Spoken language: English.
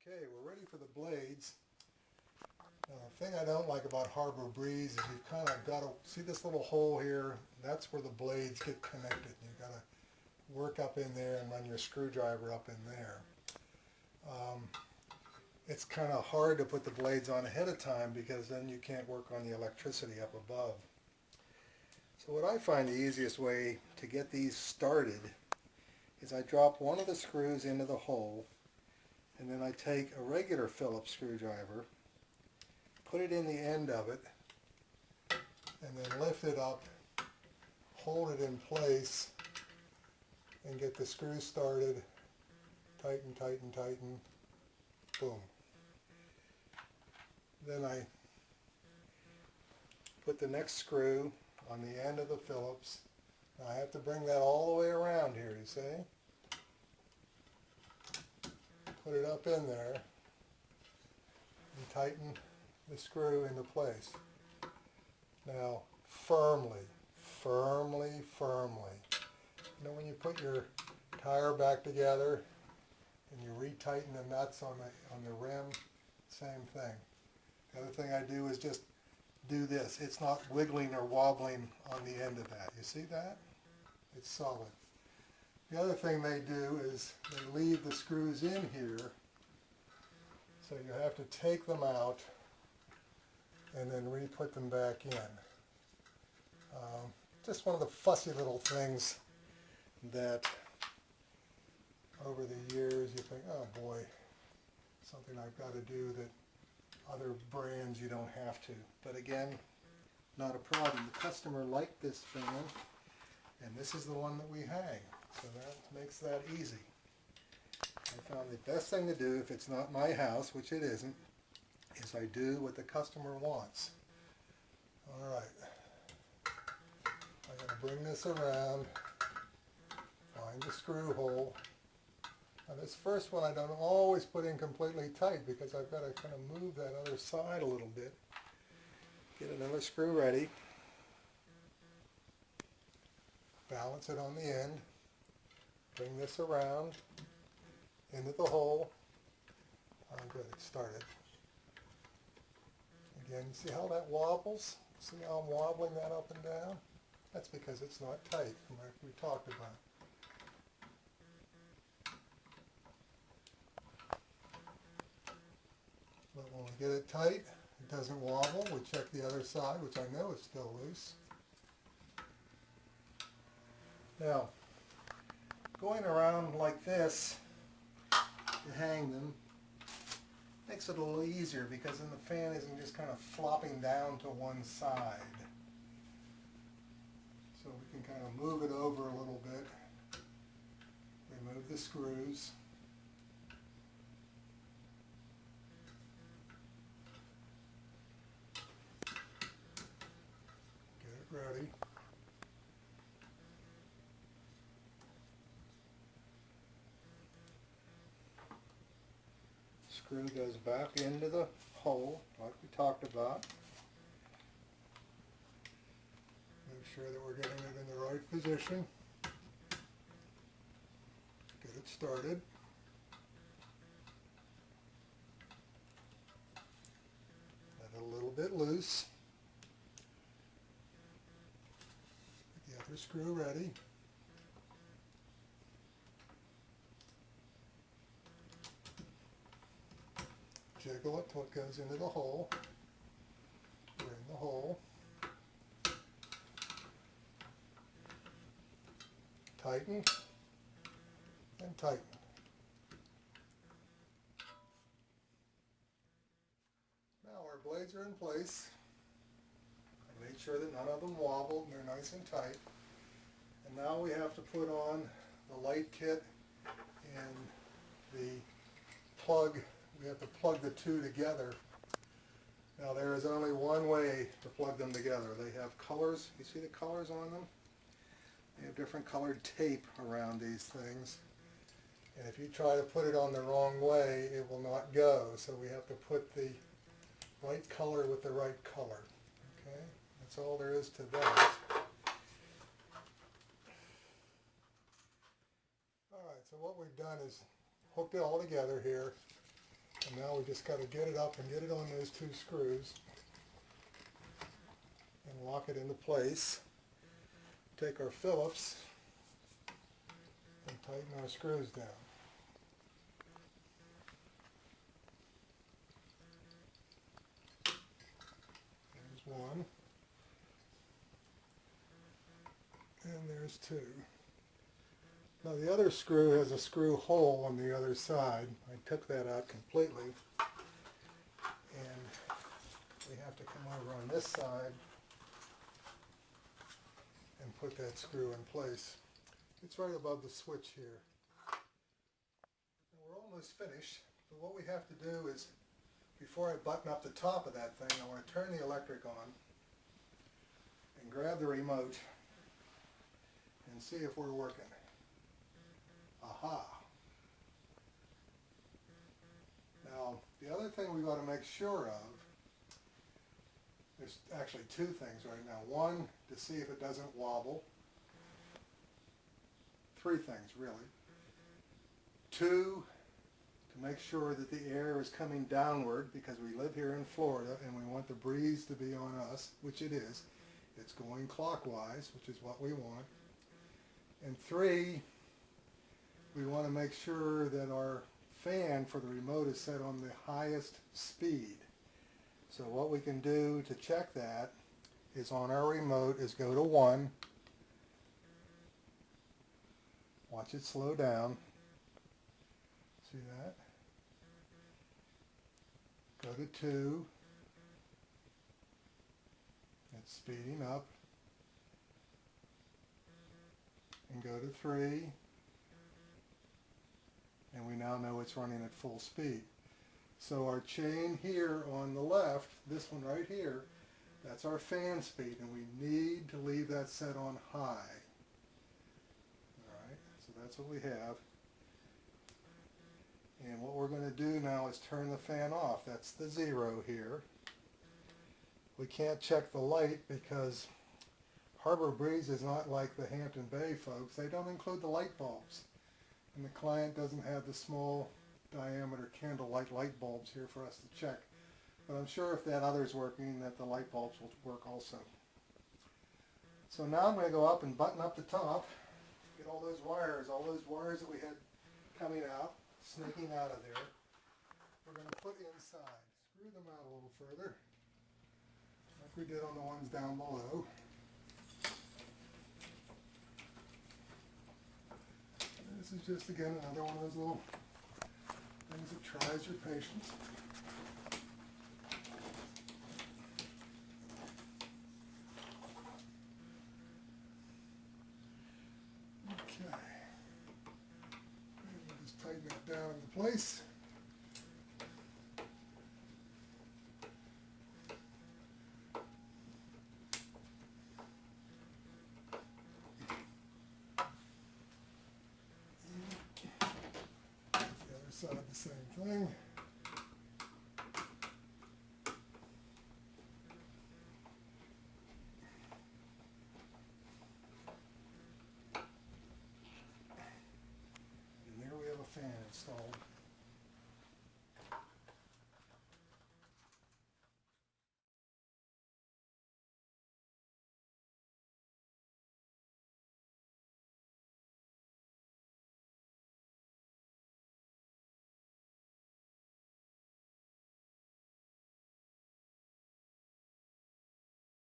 Okay, we're ready for the blades. Now, the thing I don't like about Harbor Breeze is you've kind of got to see this little hole here. That's where the blades get connected. You've got to work up in there and run your screwdriver up in there. It's kind of hard to put the blades on ahead of time because then you can't work on the electricity up above. So what I find the easiest way to get these started is I drop one of the screws into the hole, and then I take a regular Phillips screwdriver, put it in the end of it, and then lift it up, hold it in place, and get the screw started. Tighten, tighten, tighten, boom. Then I put the next screw on the end of the Phillips. Now I have to bring that all the way around here, you see? Put it up in there and tighten the screw into place. Now firmly, firmly, firmly. You know when you put your tire back together and you retighten the nuts on the rim, same thing. The other thing I do is just do this. It's not wiggling or wobbling on the end of that. You see that? It's solid. The other thing they do is they leave the screws in here, so you have to take them out and then re-put them back in. Just one of the fussy little things that over the years you think, oh boy, something I've got to do that other brands you don't have to. But again, not a problem. The customer liked this fan, and this is the one that we hang. So that makes that easy. I found the best thing to do, if it's not my house, which it isn't, is I do what the customer wants. All right. I'm going to bring this around, find the screw hole. Now this first one I don't always put in completely tight because I've got to kind of move that other side a little bit. Get another screw ready. Balance it on the end. Bring this around into the hole. Oh, good, it started. Again, you see how that wobbles? See how I'm wobbling that up and down? That's because it's not tight, like we talked about. But when we get it tight, it doesn't wobble. We check the other side, which I know is still loose. Now, going around like this to hang them makes it a little easier because then the fan isn't just kind of flopping down to one side. So we can kind of move it over a little bit, remove the screws. Get it ready. Screw goes back into the hole like we talked about. Make sure that we're getting it in the right position. Get it started. Let it a little bit loose. Get the other screw ready. Jiggle it till it goes into the hole. We're in the hole. Tighten and tighten. Now our blades are in place. I made sure that none of them wobbled and they're nice and tight. And now we have to put on the light kit and the plug. We have to plug the two together. Now there is only one way to plug them together. They have colors. You see the colors on them? They have different colored tape around these things. And if you try to put it on the wrong way, it will not go. So we have to put the right color with the right color. Okay? That's all there is to that. Alright, so what we've done is hooked it all together here. And now we just got to get it up and get it on those two screws and lock it into place. Take our Phillips and tighten our screws down. There's one. And there's two. Now the other screw has a screw hole on the other side. I took that out completely. And we have to come over on this side and put that screw in place. It's right above the switch here. And we're almost finished, but what we have to do is, before I button up the top of that thing, I want to turn the electric on and grab the remote and see if we're working. Aha! Now, the other thing we got to make sure of, there's actually two things right now. One, to see if it doesn't wobble. Three things, really. Two, to make sure that the air is coming downward, because we live here in Florida and we want the breeze to be on us, which it is. It's going clockwise, which is what we want. And three, we want to make sure that our fan for the remote is set on the highest speed. So what we can do to check that is on our remote is go to 1, watch it slow down, see that? Go to 2, it's speeding up, and go to 3, and we now know it's running at full speed. So our chain here on the left, this one right here, that's our fan speed, and we need to leave that set on high. Alright, so that's what we have. And what we're going to do now is turn the fan off. That's the 0 here. We can't check the light because Harbor Breeze is not like the Hampton Bay folks. They don't include the light bulbs. And the client doesn't have the small diameter candlelight light bulbs here for us to check. But I'm sure if that other's working, that the light bulbs will work also. So now I'm going to go up and button up the top, get all those wires that we had coming out, snaking out of there, we're going to put inside. Screw them out a little further, like we did on the ones down below. This is just, again, another one of those little things that tries your patience. Okay. And we'll just tighten that down into place. Side the same thing. And there we have a fan installed.